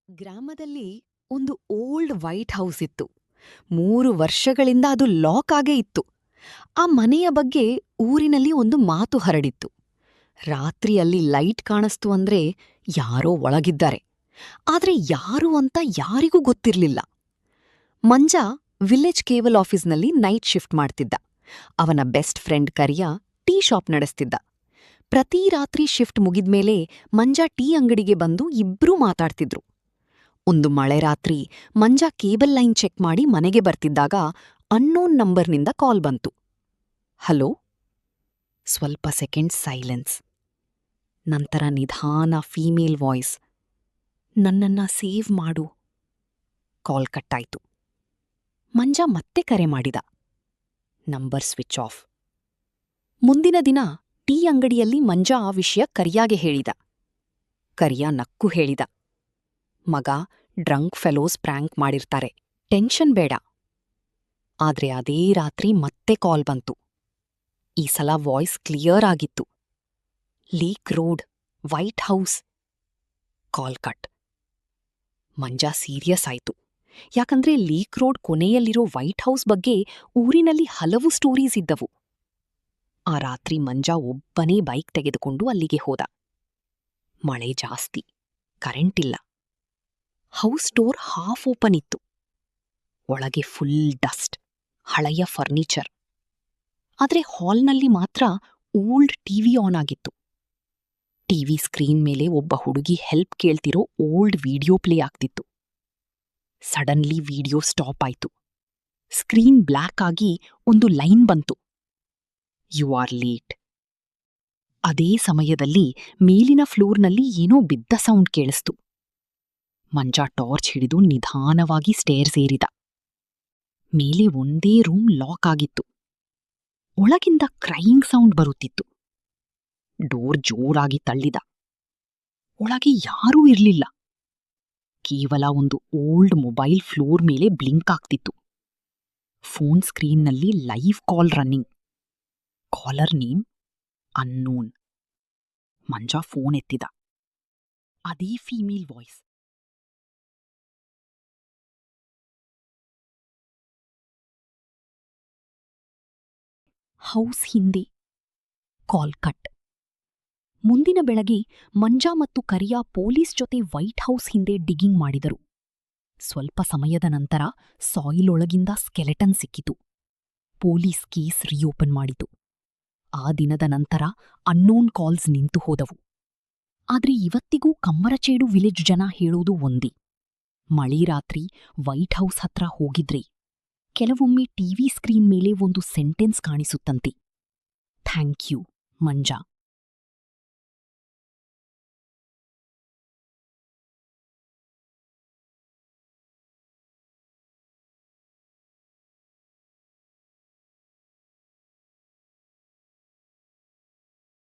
ಗ್ರಾಮದಲ್ಲಿ ಒಂದು old white house ಇತ್ತು. 3 ವರ್ಷಗಳಿಂದ ಅದು ಲಾಕ್ ಆಗೇ ಇತ್ತು. ಆ ಮನೆಯ ಬಗ್ಗೆ ಊರಿನಲ್ಲಿ ಒಂದು ಮಾತು ಹರಡಿತ್ತು. ರಾತ್ರಿ ಅಲ್ಲಿ ಲೈಟ್ ಕಾಣಿಸ್ತು ಅಂದ್ರೆ ಯಾರೋ ಒಳಗಿದ್ದಾರೆ. ಆದ್ರೆ ಯಾರು ಅಂತ ಯಾರಿಗೂ ಗೊತ್ತಿರ್ಲಿಲ್ಲ. ಮಂಜ ವಿಲೇಜ್ ಕೇಬಲ್ ಆಫೀಸ್ನಲ್ಲಿ ನೈಟ್ ಶಿಫ್ಟ್ ಮಾಡ್ತಿದ್ದ. ಅವನ ಬೆಸ್ಟ್ ಫ್ರೆಂಡ್ ಕರಿಯ ಟೀ ಶಾಪ್ ನಡೆಸ್ತಿದ್ದ. ಪ್ರತಿ ರಾತ್ರಿ ಶಿಫ್ಟ್ ಮುಗಿದ್ಮೇಲೆ ಮಂಜ ಟೀ ಅಂಗಡಿಗೆ ಬಂದು ಇಬ್ರೂ ಮಾತಾಡ್ತಿದ್ರು. ಒಂದು ಮಳೆ ರಾತ್ರಿ ಮಂಜ ಕೇಬಲ್ ಲೈನ್ ಚೆಕ್ ಮಾಡಿ ಮನೆಗೆ ಬರ್ತಿದ್ದಾಗ ಅನ್ನೋನ್ ನಂಬರ್ನಿಂದ ಕಾಲ್ ಬಂತು. ಹಲೋ. ಸ್ವಲ್ಪ ಸೆಕೆಂಡ್ ಸೈಲೆನ್ಸ್. ನಂತರ ನಿಧಾನ ಫೀಮೇಲ್ ವಾಯ್ಸ್. ನನ್ನನ್ನ ಸೇವ್ ಮಾಡು. ಕಾಲ್ ಕಟ್ಟಾಯ್ತು. ಮಂಜ ಮತ್ತೆ ಕರೆ ಮಾಡಿದ. Number switch off. ಮುಂದಿನ ದಿನ ಟೀ ಅಂಗಡಿಯಲ್ಲಿ ಮಂಜ ಆ ವಿಷಯ ಕರಿಯಾಗೆ ಹೇಳಿದ. ಕರಿಯ ನಕ್ಕು ಹೇಳಿದ, ಮಗ, ಡ್ರಂಕ್ ಫೆಲೋಸ್ ಪ್ರ್ಯಾಂಕ್ ಮಾಡಿರ್ತಾರೆ, ಟೆನ್ಷನ್ ಬೇಡ. ಆದ್ರೆ ಅದೇ ರಾತ್ರಿ ಮತ್ತೆ ಕಾಲ್ ಬಂತು. ಈ ಸಲ ವಾಯ್ಸ್ ಕ್ಲಿಯರ್ ಆಗಿತ್ತು. Lake road, white house. Call cut. Manja serious ಆಯ್ತು. ಯಾಕಂದ್ರೆ ಲೇಕ್ ರೋಡ್ ಕೊನೆಯಲ್ಲಿರೋ ವೈಟ್ ಹೌಸ್ ಬಗ್ಗೆ ಊರಿನಲ್ಲಿ ಹಲವು ಸ್ಟೋರೀಸ್ ಇದ್ದವು. ಆ ರಾತ್ರಿ ಮಂಜ ಒಬ್ಬನೇ ಬೈಕ್ ತೆಗೆದುಕೊಂಡು ಅಲ್ಲಿಗೆ ಹೋದ. ಮಳೆ ಜಾಸ್ತಿ, ಕರೆಂಟ್ ಇಲ್ಲ. ಹೌಸ್ ಡೋರ್ ಹಾಫ್ ಓಪನ್ ಇತ್ತು. ಒಳಗೆ ಫುಲ್ ಡಸ್ಟ್, ಹಳೆಯ ಫರ್ನಿಚರ್. ಆದ್ರೆ ಹಾಲ್ನಲ್ಲಿ ಮಾತ್ರ ಓಲ್ಡ್ ಟಿವಿ ಆನ್ ಆಗಿತ್ತು. ಟಿವಿ ಸ್ಕ್ರೀನ್ ಮೇಲೆ ಒಬ್ಬ ಹುಡುಗಿ ಹೆಲ್ಪ್ ಕೇಳ್ತಿರೋ ಓಲ್ಡ್ ವಿಡಿಯೋ ಪ್ಲೇ ಆಗ್ತಿತ್ತು. ಸಡನ್ಲಿ ವಿಡಿಯೋ ಸ್ಟಾಪ್ ಆಯ್ತು. ಸ್ಕ್ರೀನ್ ಬ್ಲ್ಯಾಕ್ ಆಗಿ ಒಂದು ಲೈನ್ ಬಂತು, ಯು ಆರ್ ಲೇಟ್. ಅದೇ ಸಮಯದಲ್ಲಿ ಮೇಲಿನ ಫ್ಲೋರ್ನಲ್ಲಿ ಏನೋ ಬಿದ್ದ ಸೌಂಡ್ ಕೇಳಿಸ್ತು. ಮಂಜ ಟಾರ್ಚ್ ಹಿಡಿದು ನಿಧಾನವಾಗಿ ಸ್ಟೇರ್ಸ್ ಏರಿದ. ಮೇಲೆ ಒಂದೇ ರೂಮ್ ಲಾಕ್ ಆಗಿತ್ತು. ಒಳಗಿಂದ ಕ್ರೈಯಿಂಗ್ ಸೌಂಡ್ ಬರುತ್ತಿತ್ತು. ಡೋರ್ ಜೋರಾಗಿ ತಳ್ಳಿದ. ಒಳಗೆ ಯಾರೂ ಇರ್ಲಿಲ್ಲ. ಕೇವಲ ಒಂದು ಓಲ್ಡ್ ಮೊಬೈಲ್ ಫ್ಲೋರ್ ಮೇಲೆ ಬ್ಲಿಂಕ್ ಆಗ್ತಿತ್ತು. ಫೋನ್ ಸ್ಕ್ರೀನ್ನಲ್ಲಿ live call running. Caller name unknown. Manja phone ಎತ್ತಿದ. ಅದೇ ಫೀಮೇಲ್ ವಾಯ್ಸ್. ಹೌಸ್ ಹಿಂದೆ. Call cut. ಮುಂದಿನ ಬೆಳಗ್ಗೆ ಮಂಜ ಮತ್ತು ಕರಿಯ ಪೊಲೀಸ್ ಜೊತೆ ವೈಟ್ ಹೌಸ್ ಹಿಂದೆ ಡಿಗ್ಗಿಂಗ್ ಮಾಡಿದರು. ಸ್ವಲ್ಪ ಸಮಯದ ನಂತರ ಸಾಯಿಲ್ ಒಳಗಿಂದ ಸ್ಕೆಲೆಟನ್ ಸಿಕ್ಕಿತು. ಪೊಲೀಸ್ ಕೇಸ್ ರಿಓಪನ್ ಮಾಡಿತು. ಆ ದಿನದ ನಂತರ ಅನ್ನೋನ್ ಕಾಲ್ಸ್ ನಿಂತು ಹೋದವು. ಆದ್ರೆ ಇವತ್ತಿಗೂ ಕಮ್ಮರಚೇಡು ವಿಲೇಜ್ ಜನ ಹೇಳೋದು ಒಂದೇ. ಮಳೆ ರಾತ್ರಿ ವೈಟ್ ಹೌಸ್ ಹತ್ರ ಹೋಗಿದ್ರೆ ಕೆಲವೊಮ್ಮೆ ಟಿವಿ ಸ್ಕ್ರೀನ್ ಮೇಲೆ ಒಂದು ಸೆಂಟೆನ್ಸ್ ಕಾಣಿಸುತ್ತಂತೆ, ಥ್ಯಾಂಕ್ ಯು ಮಂಜ.